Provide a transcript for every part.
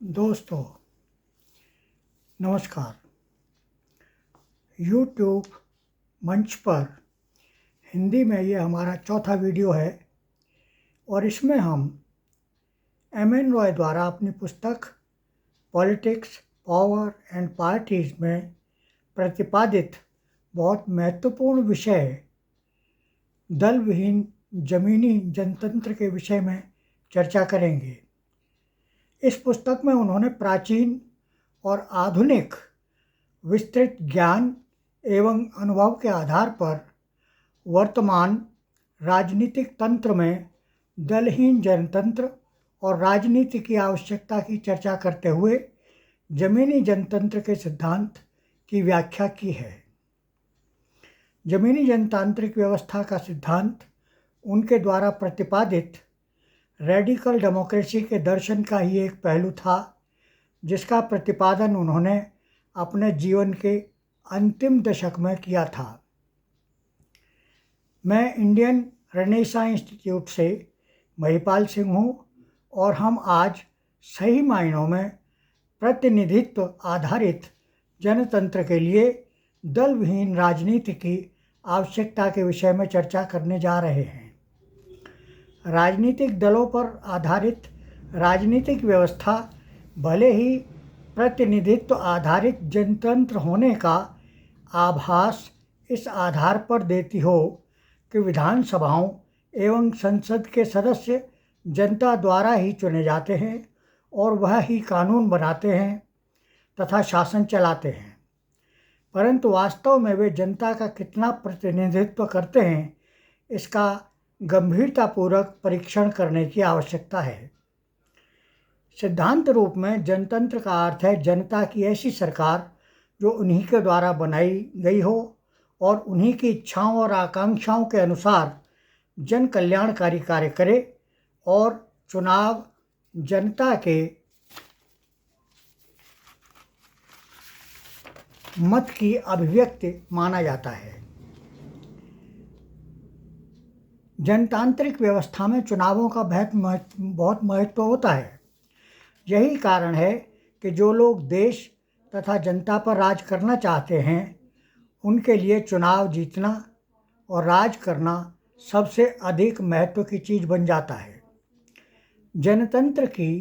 दोस्तों नमस्कार। यूट्यूब मंच पर हिंदी में ये हमारा चौथा वीडियो है और इसमें हम एम.एन. रॉय द्वारा अपनी पुस्तक पॉलिटिक्स, पावर एंड पार्टीज में प्रतिपादित बहुत महत्वपूर्ण विषय दल विहीन जमीनी जनतंत्र के विषय में चर्चा करेंगे। इस पुस्तक में उन्होंने प्राचीन और आधुनिक विस्तृत ज्ञान एवं अनुभव के आधार पर वर्तमान राजनीतिक तंत्र में दलहीन जनतंत्र और राजनीति की आवश्यकता की चर्चा करते हुए जमीनी जनतंत्र के सिद्धांत की व्याख्या की है। जमीनी जनतांत्रिक व्यवस्था का सिद्धांत उनके द्वारा प्रतिपादित रेडिकल डेमोक्रेसी के दर्शन का ही एक पहलू था, जिसका प्रतिपादन उन्होंने अपने जीवन के अंतिम दशक में किया था। मैं इंडियन रेनेसां इंस्टीट्यूट से महिपाल सिंह हूँ और हम आज सही मायनों में प्रतिनिधित्व आधारित जनतंत्र के लिए दल विहीन राजनीति की आवश्यकता के विषय में चर्चा करने जा रहे हैं। राजनीतिक दलों पर आधारित राजनीतिक व्यवस्था भले ही प्रतिनिधित्व आधारित जनतंत्र होने का आभास इस आधार पर देती हो कि विधानसभाओं एवं संसद के सदस्य जनता द्वारा ही चुने जाते हैं और वह ही कानून बनाते हैं तथा शासन चलाते हैं, परंतु वास्तव में वे जनता का कितना प्रतिनिधित्व करते हैं, इसका गंभीरतापूर्वक परीक्षण करने की आवश्यकता है। सिद्धांत रूप में जनतंत्र का अर्थ है जनता की ऐसी सरकार जो उन्हीं के द्वारा बनाई गई हो और उन्हीं की इच्छाओं और आकांक्षाओं के अनुसार जन कल्याणकारी कार्य करे, और चुनाव जनता के मत की अभिव्यक्ति माना जाता है। जनतांत्रिक व्यवस्था में चुनावों का बहुत महत्व होता है। यही कारण है कि जो लोग देश तथा जनता पर राज करना चाहते हैं, उनके लिए चुनाव जीतना और राज करना सबसे अधिक महत्व की चीज़ बन जाता है। जनतंत्र की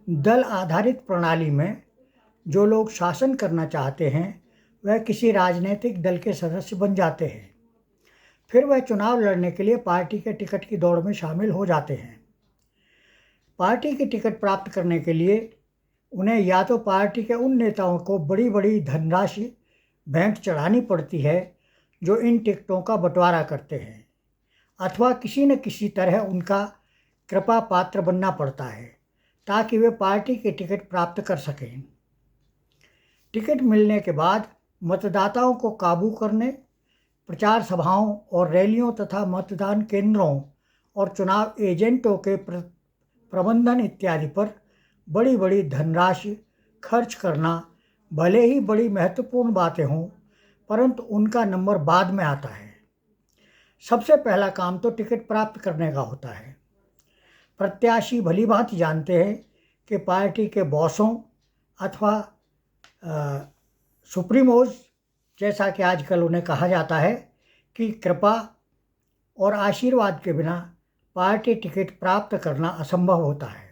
दल आधारित प्रणाली में जो लोग शासन करना चाहते हैं, वह किसी राजनीतिक दल के सदस्य बन जाते हैं। फिर वह चुनाव लड़ने के लिए पार्टी के टिकट की दौड़ में शामिल हो जाते हैं। पार्टी की टिकट प्राप्त करने के लिए उन्हें या तो पार्टी के उन नेताओं को बड़ी बड़ी धनराशि भेंट चढ़ानी पड़ती है जो इन टिकटों का बंटवारा करते हैं, अथवा किसी न किसी तरह उनका कृपा पात्र बनना पड़ता है ताकि वे पार्टी की टिकट प्राप्त कर सकें। टिकट मिलने के बाद मतदाताओं को काबू करने, प्रचार सभाओं और रैलियों तथा मतदान केंद्रों और चुनाव एजेंटों के प्रबंधन इत्यादि पर बड़ी बड़ी धनराशि खर्च करना भले ही बड़ी महत्वपूर्ण बातें हों, परंतु उनका नंबर बाद में आता है। सबसे पहला काम तो टिकट प्राप्त करने का होता है। प्रत्याशी भली भांति जानते हैं कि पार्टी के बॉसों अथवा सुप्रीमोज, जैसा कि आजकल उन्हें कहा जाता है, कि कृपा और आशीर्वाद के बिना पार्टी टिकट प्राप्त करना असंभव होता है,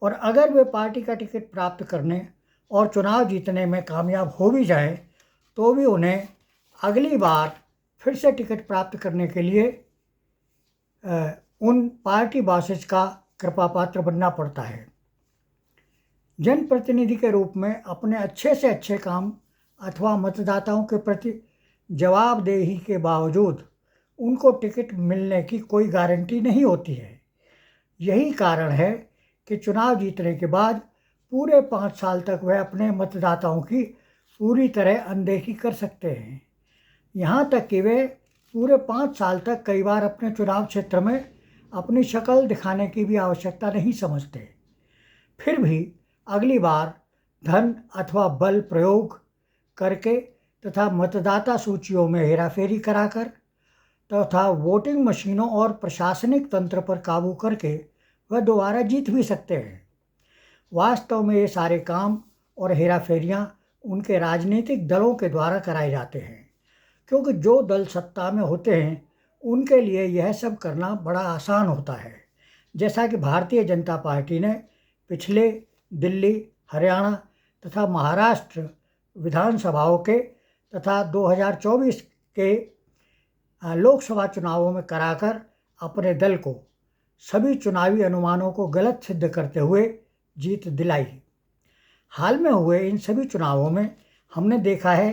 और अगर वे पार्टी का टिकट प्राप्त करने और चुनाव जीतने में कामयाब हो भी जाए तो भी उन्हें अगली बार फिर से टिकट प्राप्त करने के लिए उन पार्टी बॉसेस का कृपा पात्र बनना पड़ता है। जनप्रतिनिधि के रूप में अपने अच्छे से अच्छे काम अथवा मतदाताओं के प्रति जवाबदेही के बावजूद उनको टिकट मिलने की कोई गारंटी नहीं होती है। यही कारण है कि चुनाव जीतने के बाद पूरे 5 साल तक वह अपने मतदाताओं की पूरी तरह अनदेखी कर सकते हैं। यहाँ तक कि वे पूरे 5 साल तक कई बार अपने चुनाव क्षेत्र में अपनी शक्ल दिखाने की भी आवश्यकता नहीं समझते। फिर भी अगली बार धन अथवा बल प्रयोग करके तथा मतदाता सूचियों में हेराफेरी कराकर तथा वोटिंग मशीनों और प्रशासनिक तंत्र पर काबू करके वह दोबारा जीत भी सकते हैं। वास्तव में ये सारे काम और हेराफेरियां उनके राजनीतिक दलों के द्वारा कराए जाते हैं, क्योंकि जो दल सत्ता में होते हैं उनके लिए यह सब करना बड़ा आसान होता है। जैसा कि भारतीय जनता पार्टी ने पिछले दिल्ली, हरियाणा तथा महाराष्ट्र विधानसभाओं के तथा 2024 के लोकसभा चुनावों में कराकर अपने दल को सभी चुनावी अनुमानों को गलत सिद्ध करते हुए जीत दिलाई। हाल में हुए इन सभी चुनावों में हमने देखा है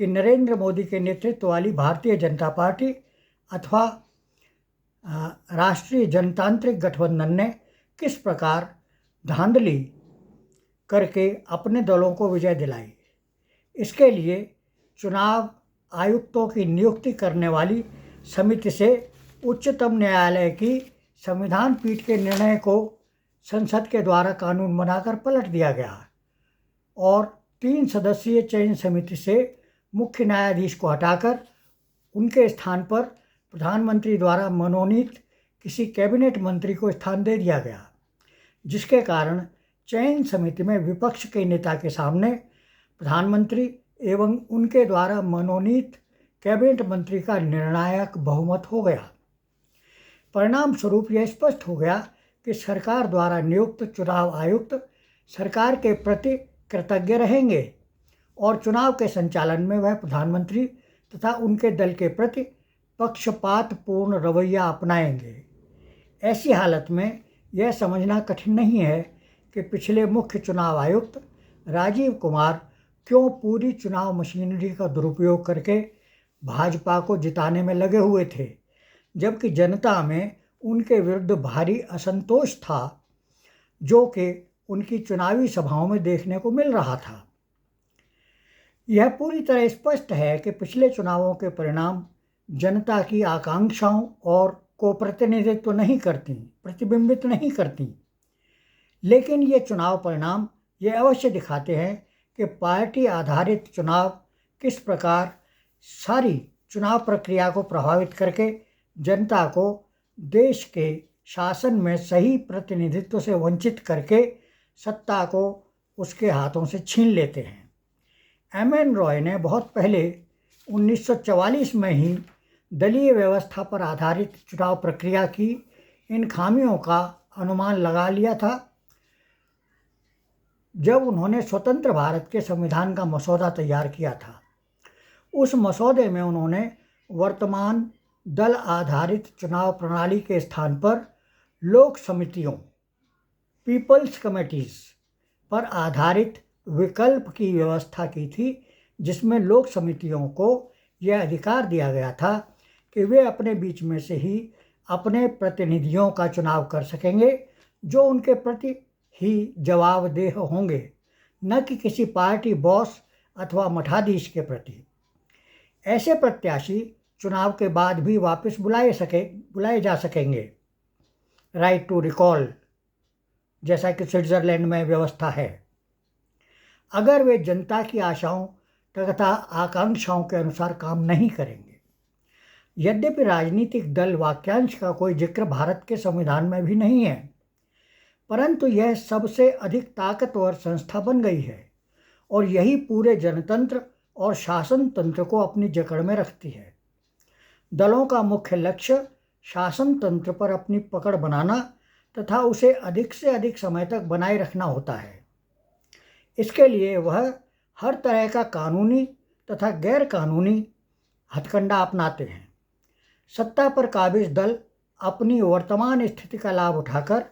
कि नरेंद्र मोदी के नेतृत्व वाली भारतीय जनता पार्टी अथवा राष्ट्रीय जनतांत्रिक गठबंधन ने किस प्रकार धांधली करके अपने दलों को विजय दिलाई। इसके लिए चुनाव आयुक्तों की नियुक्ति करने वाली समिति से उच्चतम न्यायालय की संविधान पीठ के निर्णय को संसद के द्वारा कानून बनाकर पलट दिया गया और 3 सदस्यीय चयन समिति से मुख्य न्यायाधीश को हटाकर उनके स्थान पर प्रधानमंत्री द्वारा मनोनीत किसी कैबिनेट मंत्री को स्थान दे दिया गया, जिसके कारण चयन समिति में विपक्ष के नेता के सामने प्रधानमंत्री एवं उनके द्वारा मनोनीत कैबिनेट मंत्री का निर्णायक बहुमत हो गया। परिणाम स्वरूप यह स्पष्ट हो गया कि सरकार द्वारा नियुक्त चुनाव आयुक्त सरकार के प्रति कृतज्ञ रहेंगे और चुनाव के संचालन में वह प्रधानमंत्री तथा उनके दल के प्रति पक्षपातपूर्ण रवैया अपनाएंगे। ऐसी हालत में यह समझना कठिन नहीं है कि पिछले मुख्य चुनाव आयुक्त राजीव कुमार क्यों पूरी चुनाव मशीनरी का दुरुपयोग करके भाजपा को जिताने में लगे हुए थे, जबकि जनता में उनके विरुद्ध भारी असंतोष था, जो कि उनकी चुनावी सभाओं में देखने को मिल रहा था। यह पूरी तरह स्पष्ट है कि पिछले चुनावों के परिणाम जनता की आकांक्षाओं और को प्रतिबिंबित नहीं करती, लेकिन ये चुनाव परिणाम ये अवश्य दिखाते हैं कि पार्टी आधारित चुनाव किस प्रकार सारी चुनाव प्रक्रिया को प्रभावित करके जनता को देश के शासन में सही प्रतिनिधित्व से वंचित करके सत्ता को उसके हाथों से छीन लेते हैं। एम.एन. रॉय ने बहुत पहले 1944 में ही दलीय व्यवस्था पर आधारित चुनाव प्रक्रिया की इन खामियों का अनुमान लगा लिया था, जब उन्होंने स्वतंत्र भारत के संविधान का मसौदा तैयार किया था। उस मसौदे में उन्होंने वर्तमान दल आधारित चुनाव प्रणाली के स्थान पर लोक समितियों पीपल्स कमेटीज़ पर आधारित विकल्प की व्यवस्था की थी, जिसमें लोक समितियों को यह अधिकार दिया गया था कि वे अपने बीच में से ही अपने प्रतिनिधियों का चुनाव कर सकेंगे, जो उनके प्रति ही जवाबदेह होंगे, न कि किसी पार्टी बॉस अथवा मठाधीश के प्रति। ऐसे प्रत्याशी चुनाव के बाद भी वापस बुलाए जा सकेंगे, राइट टू रिकॉल, जैसा कि स्विट्ज़रलैंड में व्यवस्था है, अगर वे जनता की आशाओं तथा आकांक्षाओं के अनुसार काम नहीं करेंगे। यद्यपि राजनीतिक दल वाक्यांश का कोई जिक्र भारत के संविधान में भी नहीं है, परंतु यह सबसे अधिक ताकतवर संस्था बन गई है और यही पूरे जनतंत्र और शासन तंत्र को अपनी जकड़ में रखती है। दलों का मुख्य लक्ष्य शासन तंत्र पर अपनी पकड़ बनाना तथा उसे अधिक से अधिक समय तक बनाए रखना होता है। इसके लिए वह हर तरह का कानूनी तथा गैर कानूनी हथकंडा अपनाते हैं। सत्ता पर काबिज दल अपनी वर्तमान स्थिति का लाभ उठाकर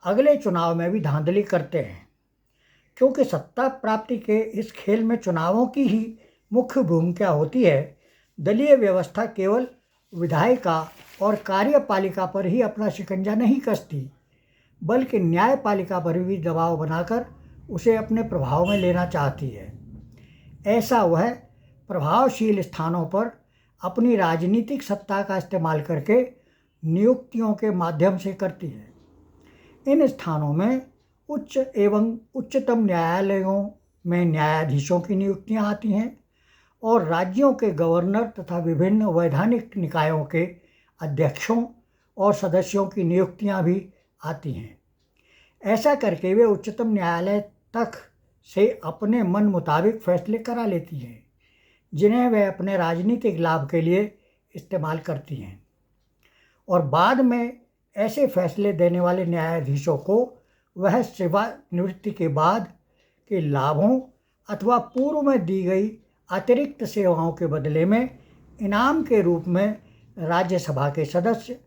अगले चुनाव में भी धांधली करते हैं, क्योंकि सत्ता प्राप्ति के इस खेल में चुनावों की ही मुख्य भूमिका होती है। दलीय व्यवस्था केवल विधायिका और कार्यपालिका पर ही अपना शिकंजा नहीं कसती, बल्कि न्यायपालिका पर भी दबाव बनाकर उसे अपने प्रभाव में लेना चाहती है। ऐसा वह प्रभावशील स्थानों पर अपनी राजनीतिक सत्ता का इस्तेमाल करके नियुक्तियों के माध्यम से करती है। इन स्थानों में उच्च एवं उच्चतम न्यायालयों में न्यायाधीशों की नियुक्तियां आती हैं और राज्यों के गवर्नर तथा विभिन्न वैधानिक निकायों के अध्यक्षों और सदस्यों की नियुक्तियां भी आती हैं। ऐसा करके वे उच्चतम न्यायालय तक से अपने मन मुताबिक फैसले करा लेती हैं, जिन्हें वे अपने राजनीतिक लाभ के लिए इस्तेमाल करती हैं। और बाद में ऐसे फैसले देने वाले न्यायाधीशों को वह सेवानिवृत्ति के बाद के लाभों अथवा पूर्व में दी गई अतिरिक्त सेवाओं के बदले में इनाम के रूप में राज्यसभा के सदस्य,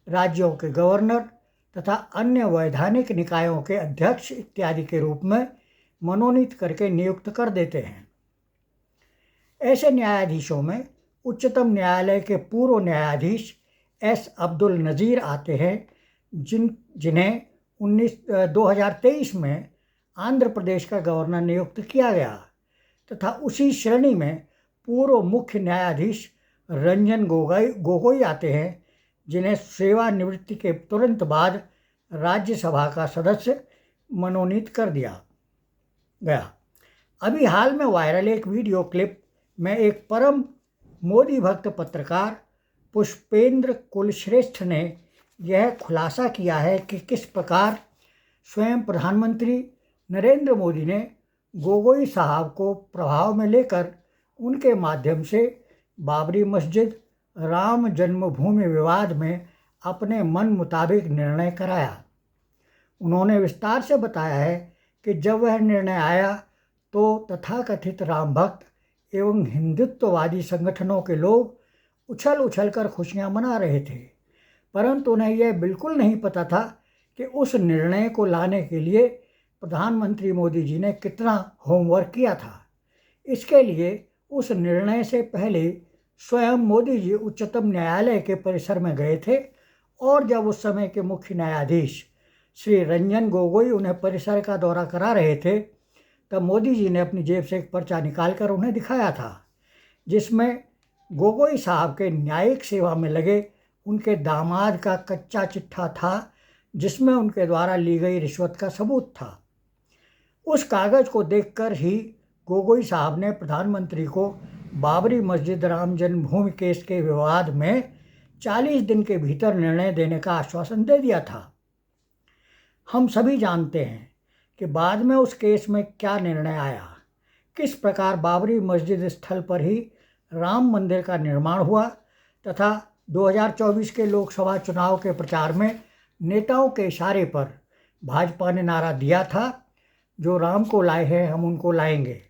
राज्यों के गवर्नर तथा अन्य वैधानिक निकायों के अध्यक्ष इत्यादि के रूप में मनोनीत करके नियुक्त कर देते हैं। ऐसे न्यायाधीशों में उच्चतम न्यायालय के पूर्व न्यायाधीश एस अब्दुल नज़ीर आते हैं, जिन्हें 2023 में आंध्र प्रदेश का गवर्नर नियुक्त किया गया, तथा उसी श्रेणी में पूर्व मुख्य न्यायाधीश रंजन गोगोई आते हैं, जिन्हें सेवानिवृत्ति के तुरंत बाद राज्यसभा का सदस्य मनोनीत कर दिया गया। अभी हाल में वायरल एक वीडियो क्लिप में एक परम मोदी भक्त पत्रकार पुष्पेंद्र कुलश्रेष्ठ ने यह खुलासा किया है कि किस प्रकार स्वयं प्रधानमंत्री नरेंद्र मोदी ने गोगोई साहब को प्रभाव में लेकर उनके माध्यम से बाबरी मस्जिद राम जन्मभूमि विवाद में अपने मन मुताबिक निर्णय कराया। उन्होंने विस्तार से बताया है कि जब वह निर्णय आया तो तथाकथित राम भक्त एवं हिंदुत्ववादी संगठनों के लोग उछल उछल कर खुशियाँ मना रहे थे, परंतु उन्हें यह बिल्कुल नहीं पता था कि उस निर्णय को लाने के लिए प्रधानमंत्री मोदी जी ने कितना होमवर्क किया था। इसके लिए उस निर्णय से पहले स्वयं मोदी जी उच्चतम न्यायालय के परिसर में गए थे, और जब उस समय के मुख्य न्यायाधीश श्री रंजन गोगोई उन्हें परिसर का दौरा करा रहे थे, तब मोदी जी ने अपनी जेब से एक पर्चा निकालकर उन्हें दिखाया था, जिसमें गोगोई साहब के न्यायिक सेवा में लगे उनके दामाद का कच्चा चिट्ठा था, जिसमें उनके द्वारा ली गई रिश्वत का सबूत था। उस कागज़ को देखकर ही गोगोई साहब ने प्रधानमंत्री को बाबरी मस्जिद राम जन्मभूमि केस के विवाद में 40 दिन के भीतर निर्णय देने का आश्वासन दे दिया था। हम सभी जानते हैं कि बाद में उस केस में क्या निर्णय आया, किस प्रकार बाबरी मस्जिद स्थल पर ही राम मंदिर का निर्माण हुआ, तथा 2024 के लोकसभा चुनाव के प्रचार में नेताओं के इशारे पर भाजपा ने नारा दिया था, जो राम को लाए हैं हम उनको लाएंगे,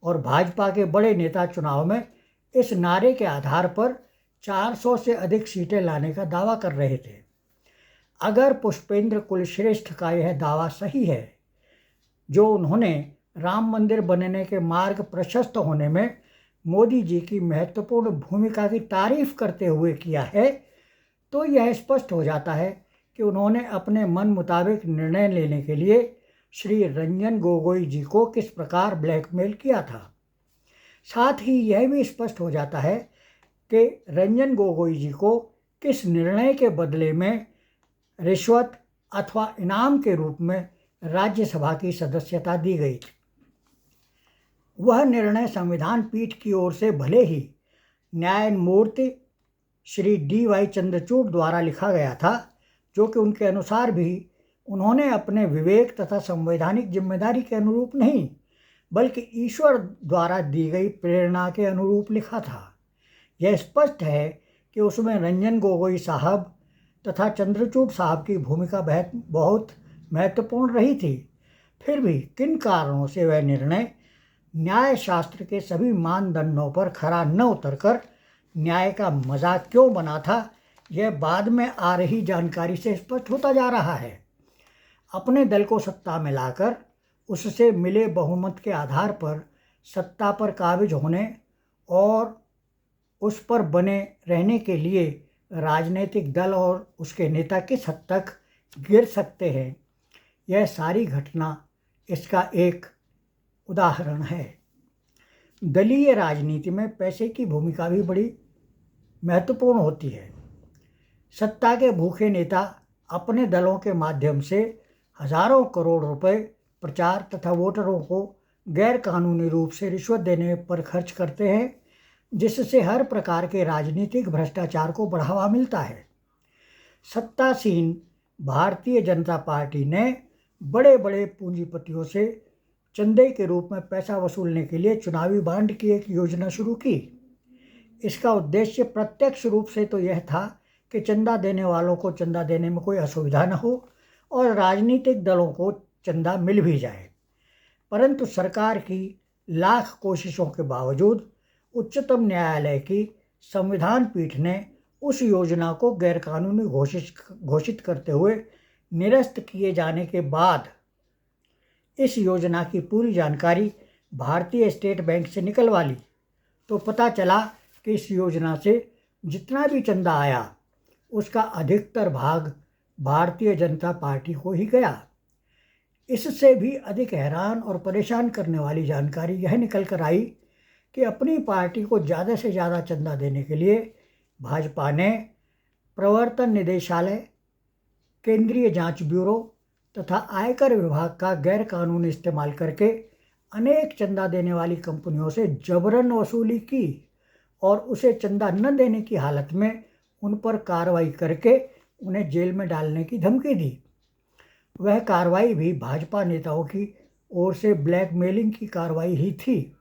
और भाजपा के बड़े नेता चुनाव में इस नारे के आधार पर 400 से अधिक सीटें लाने का दावा कर रहे थे। अगर पुष्पेंद्र कुलश्रेष्ठ का यह दावा सही है, जो उन्होंने राम मंदिर बनने के मार्ग प्रशस्त होने में मोदी जी की महत्वपूर्ण भूमिका की तारीफ करते हुए किया है, तो यह स्पष्ट हो जाता है कि उन्होंने अपने मन मुताबिक निर्णय लेने के लिए श्री रंजन गोगोई जी को किस प्रकार ब्लैकमेल किया था। साथ ही यह भी स्पष्ट हो जाता है कि रंजन गोगोई जी को किस निर्णय के बदले में रिश्वत अथवा इनाम के रूप में राज्यसभा की सदस्यता दी गई। वह निर्णय संविधान पीठ की ओर से भले ही न्यायमूर्ति श्री DY चंद्रचूड़ द्वारा लिखा गया था, जो कि उनके अनुसार भी उन्होंने अपने विवेक तथा संवैधानिक जिम्मेदारी के अनुरूप नहीं, बल्कि ईश्वर द्वारा दी गई प्रेरणा के अनुरूप लिखा था। यह स्पष्ट है कि उसमें रंजन गोगोई साहब तथा चंद्रचूड़ साहब की भूमिका बहुत महत्वपूर्ण रही थी। फिर भी किन कारणों से वह निर्णय न्याय शास्त्र के सभी मानदंडों पर खरा न उतरकर न्याय का मजाक क्यों बना था, यह बाद में आ रही जानकारी से स्पष्ट होता जा रहा है। अपने दल को सत्ता में लाकर उससे मिले बहुमत के आधार पर सत्ता पर काबिज होने और उस पर बने रहने के लिए राजनीतिक दल और उसके नेता किस हद तक गिर सकते हैं, यह सारी घटना इसका एक उदाहरण है। दलीय राजनीति में पैसे की भूमिका भी बड़ी महत्वपूर्ण होती है। सत्ता के भूखे नेता अपने दलों के माध्यम से हजारों करोड़ रुपए प्रचार तथा वोटरों को गैर कानूनी रूप से रिश्वत देने पर खर्च करते हैं, जिससे हर प्रकार के राजनीतिक भ्रष्टाचार को बढ़ावा मिलता है। सत्तासीन भारतीय जनता पार्टी ने बड़े बड़े पूंजीपतियों से चंदे के रूप में पैसा वसूलने के लिए चुनावी बांड की एक योजना शुरू की। इसका उद्देश्य प्रत्यक्ष रूप से तो यह था कि चंदा देने वालों को चंदा देने में कोई असुविधा न हो और राजनीतिक दलों को चंदा मिल भी जाए, परंतु सरकार की लाख कोशिशों के बावजूद उच्चतम न्यायालय की संविधान पीठ ने उस योजना को गैरकानूनी घोषित करते हुए निरस्त किए जाने के बाद इस योजना की पूरी जानकारी भारतीय स्टेट बैंक से निकलवा ली तो पता चला कि इस योजना से जितना भी चंदा आया उसका अधिकतर भाग भारतीय जनता पार्टी को ही गया। इससे भी अधिक हैरान और परेशान करने वाली जानकारी यह निकल कर आई कि अपनी पार्टी को ज़्यादा से ज़्यादा चंदा देने के लिए भाजपा ने प्रवर्तन निदेशालय, केंद्रीय जांच ब्यूरो तथा आयकर विभाग का गैरकानूनी इस्तेमाल करके अनेक चंदा देने वाली कंपनियों से जबरन वसूली की और उसे चंदा न देने की हालत में उन पर कार्रवाई करके उन्हें जेल में डालने की धमकी दी। वह कार्रवाई भी भाजपा नेताओं की ओर से ब्लैकमेलिंग की कार्रवाई ही थी।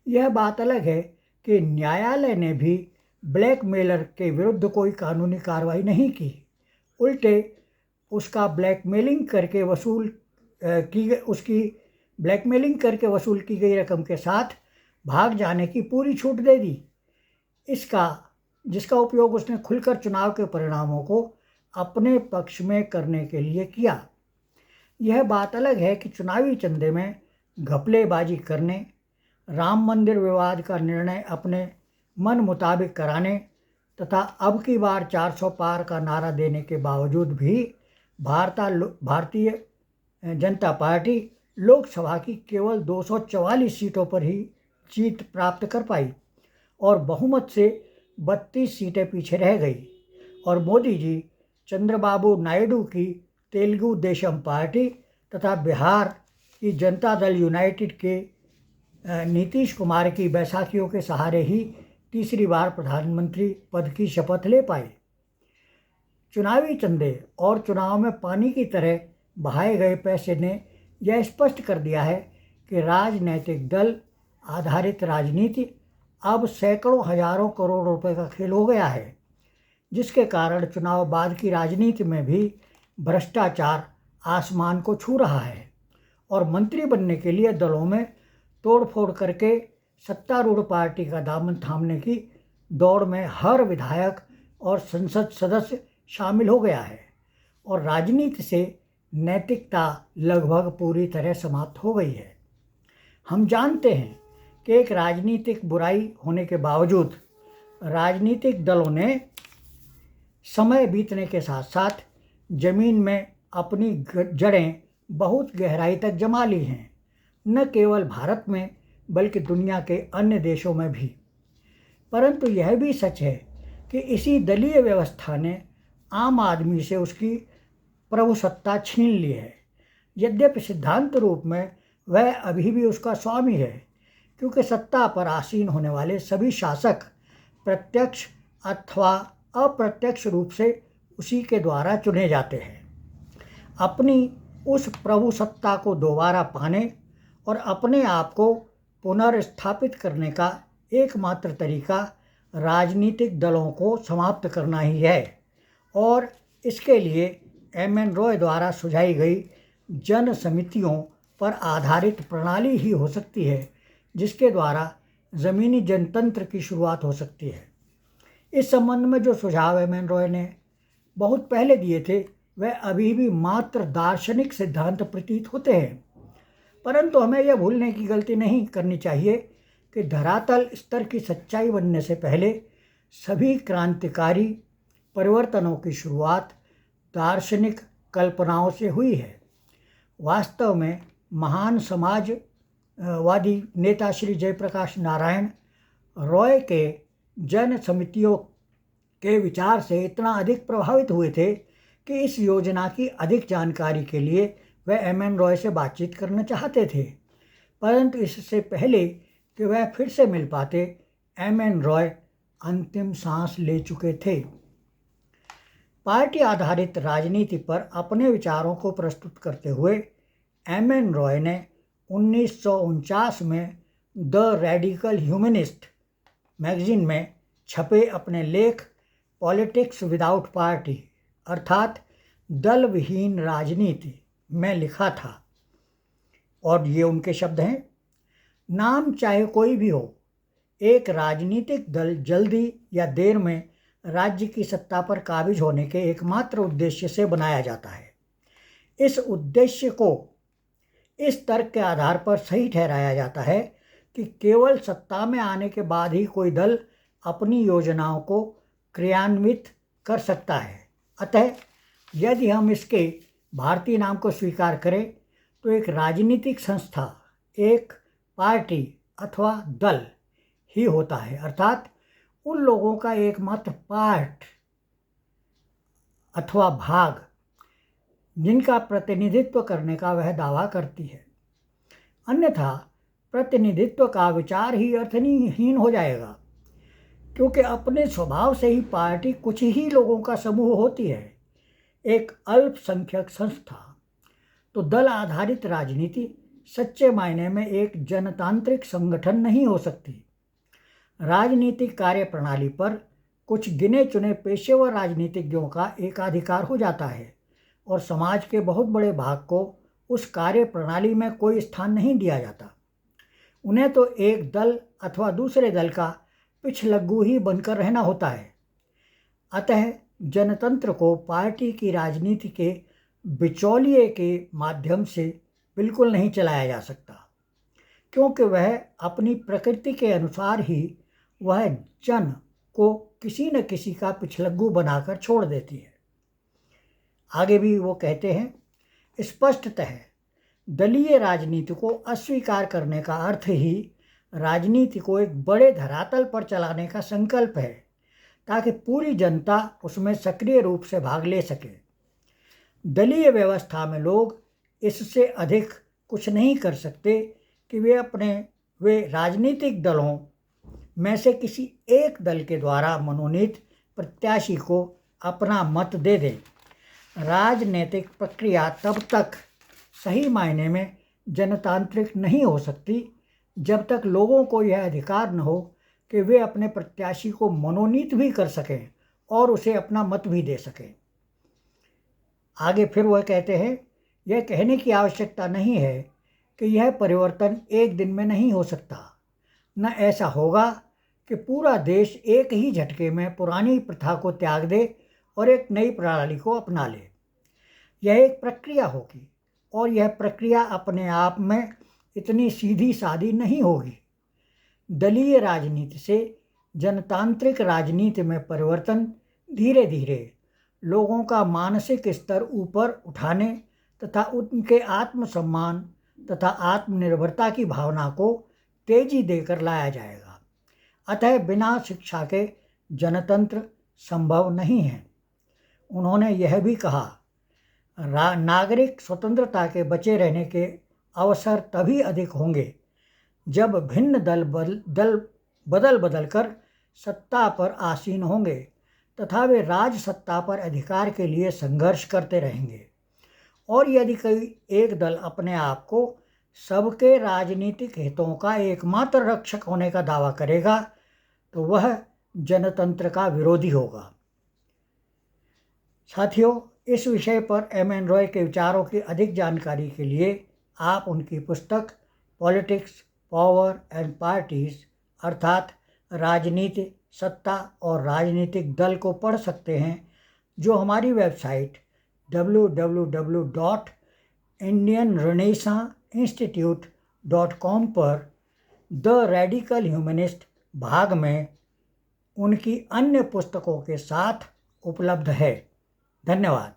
यह बात अलग है कि न्यायालय ने भी ब्लैकमेलर के विरुद्ध कोई कानूनी कार्रवाई नहीं की, उल्टे उसका ब्लैकमेलिंग करके वसूल की गई रकम के साथ भाग जाने की पूरी छूट दे दी। जिसका उपयोग उसने खुलकर चुनाव के परिणामों को अपने पक्ष में करने के लिए किया। यह बात अलग है कि चुनावी चंदे में घपलेबाजी करने, राम मंदिर विवाद का निर्णय अपने मन मुताबिक कराने तथा अब की बार 400 पार का नारा देने के बावजूद भी भारतीय जनता पार्टी लोकसभा की केवल 244 सीटों पर ही जीत प्राप्त कर पाई और बहुमत से 32 सीटें पीछे रह गई और मोदी जी चंद्रबाबू नायडू की तेलुगु देशम पार्टी तथा बिहार की जनता दल यूनाइटेड के नीतीश कुमार की बैसाखियों के सहारे ही तीसरी बार प्रधानमंत्री पद की शपथ ले पाए। चुनावी चंदे और चुनाव में पानी की तरह बहाए गए पैसे ने यह स्पष्ट कर दिया है कि राजनैतिक दल आधारित राजनीति अब सैकड़ों हजारों करोड़ रुपए का खेल हो गया है, जिसके कारण चुनाव बाद की राजनीति में भी भ्रष्टाचार आसमान को छू रहा है और मंत्री बनने के लिए दलों में तोड़फोड़ करके सत्तारूढ़ पार्टी का दामन थामने की दौड़ में हर विधायक और संसद सदस्य शामिल हो गया है और राजनीति से नैतिकता लगभग पूरी तरह समाप्त हो गई है। हम जानते हैं कि एक राजनीतिक बुराई होने के बावजूद राजनीतिक दलों ने समय बीतने के साथ साथ जमीन में अपनी जड़ें बहुत गहराई तक जमा ली हैं, न केवल भारत में बल्कि दुनिया के अन्य देशों में भी। परंतु यह भी सच है कि इसी दलीय व्यवस्था ने आम आदमी से उसकी प्रभुसत्ता छीन ली है। यद्यपि सिद्धांत रूप में वह अभी भी उसका स्वामी है, क्योंकि सत्ता पर आसीन होने वाले सभी शासक प्रत्यक्ष अथवा अप्रत्यक्ष रूप से उसी के द्वारा चुने जाते हैं। अपनी उस प्रभुसत्ता को दोबारा पाने और अपने आप को पुनर्स्थापित करने का एकमात्र तरीका राजनीतिक दलों को समाप्त करना ही है और इसके लिए एम.एन. रॉय द्वारा सुझाई गई जन समितियों पर आधारित प्रणाली ही हो सकती है, जिसके द्वारा ज़मीनी जनतंत्र की शुरुआत हो सकती है। इस संबंध में जो सुझाव एम.एन. रॉय ने बहुत पहले दिए थे वह अभी भी मात्र दार्शनिक सिद्धांत प्रतीत होते हैं, परंतु हमें यह भूलने की गलती नहीं करनी चाहिए कि धरातल स्तर की सच्चाई बनने से पहले सभी क्रांतिकारी परिवर्तनों की शुरुआत दार्शनिक कल्पनाओं से हुई है। वास्तव में महान समाजवादी नेता श्री जयप्रकाश नारायण रॉय के जन समितियों के विचार से इतना अधिक प्रभावित हुए थे कि इस योजना की अधिक जानकारी के लिए वह एम.एन. रॉय से बातचीत करना चाहते थे, परंतु इससे पहले कि वह फिर से मिल पाते एम.एन. रॉय अंतिम सांस ले चुके थे। पार्टी आधारित राजनीति पर अपने विचारों को प्रस्तुत करते हुए एम.एन. रॉय ने 1949 में द रेडिकल ह्यूमनिस्ट मैगजीन में छपे अपने लेख पॉलिटिक्स विदाउट पार्टी अर्थात दल विहीन राजनीति में लिखा था, और ये उनके शब्द हैं। नाम चाहे कोई भी हो, एक राजनीतिक दल जल्दी या देर में राज्य की सत्ता पर काबिज होने के एकमात्र उद्देश्य से बनाया जाता है। इस उद्देश्य को इस तर्क के आधार पर सही ठहराया जाता है कि केवल सत्ता में आने के बाद ही कोई दल अपनी योजनाओं को क्रियान्वित कर सकता है। अतः यदि हम इसके भारतीय नाम को स्वीकार करें तो एक राजनीतिक संस्था एक पार्टी अथवा दल ही होता है, अर्थात उन लोगों का एकमात्र पार्ट अथवा भाग जिनका प्रतिनिधित्व करने का वह दावा करती है। अन्यथा प्रतिनिधित्व का विचार ही अर्थहीन हो जाएगा, क्योंकि अपने स्वभाव से ही पार्टी कुछ ही लोगों का समूह होती है, एक अल्पसंख्यक संस्था। तो दल आधारित राजनीति सच्चे मायने में एक जनतांत्रिक संगठन नहीं हो सकती। राजनीतिक कार्यप्रणाली पर कुछ गिने चुने पेशेवर राजनीतिज्ञों का एकाधिकार हो जाता है और समाज के बहुत बड़े भाग को उस कार्यप्रणाली में कोई स्थान नहीं दिया जाता। उन्हें तो एक दल अथवा दूसरे दल का पिछलग्गू ही बनकर रहना होता है। अतः जनतंत्र को पार्टी की राजनीति के बिचौलिए के माध्यम से बिल्कुल नहीं चलाया जा सकता, क्योंकि वह अपनी प्रकृति के अनुसार ही वह जन को किसी न किसी का पिछलग्गू बनाकर छोड़ देती है। आगे भी वो कहते हैं, स्पष्टतः दलीय राजनीति को अस्वीकार करने का अर्थ ही राजनीति को एक बड़े धरातल पर चलाने का संकल्प है, ताकि पूरी जनता उसमें सक्रिय रूप से भाग ले सके। दलीय व्यवस्था में लोग इससे अधिक कुछ नहीं कर सकते कि वे राजनीतिक दलों में से किसी एक दल के द्वारा मनोनीत प्रत्याशी को अपना मत दे दें। राजनीतिक प्रक्रिया तब तक सही मायने में जनतांत्रिक नहीं हो सकती जब तक लोगों को यह अधिकार न हो कि वे अपने प्रत्याशी को मनोनीत भी कर सकें और उसे अपना मत भी दे सकें। आगे फिर वह कहते हैं, यह कहने की आवश्यकता नहीं है कि यह परिवर्तन एक दिन में नहीं हो सकता, न ऐसा होगा कि पूरा देश एक ही झटके में पुरानी प्रथा को त्याग दे और एक नई प्रणाली को अपना ले। यह एक प्रक्रिया होगी और यह प्रक्रिया अपने आप में इतनी सीधी सादी नहीं होगी। दलीय राजनीति से जनतांत्रिक राजनीति में परिवर्तन धीरे धीरे लोगों का मानसिक स्तर ऊपर उठाने तथा उनके आत्मसम्मान तथा आत्मनिर्भरता की भावना को तेजी देकर लाया जाएगा। अतः बिना शिक्षा के जनतंत्र संभव नहीं है। उन्होंने यह भी कहा, नागरिक स्वतंत्रता के बचे रहने के अवसर तभी अधिक होंगे जब भिन्न दल बदल कर सत्ता पर आसीन होंगे तथा वे राज सत्ता पर अधिकार के लिए संघर्ष करते रहेंगे। और यदि कोई एक दल अपने आप को सबके राजनीतिक हितों का एकमात्र रक्षक होने का दावा करेगा तो वह जनतंत्र का विरोधी होगा। साथियों, इस विषय पर एम.एन. रॉय के विचारों की अधिक जानकारी के लिए आप उनकी पुस्तक पॉलिटिक्स, पावर एंड पार्टीज अर्थात राजनीति, सत्ता और राजनीतिक दल को पढ़ सकते हैं, जो हमारी वेबसाइट www.indianrenaissanceinstitute.com पर द रेडिकल ह्यूमनिस्ट भाग में उनकी अन्य पुस्तकों के साथ उपलब्ध है। धन्यवाद।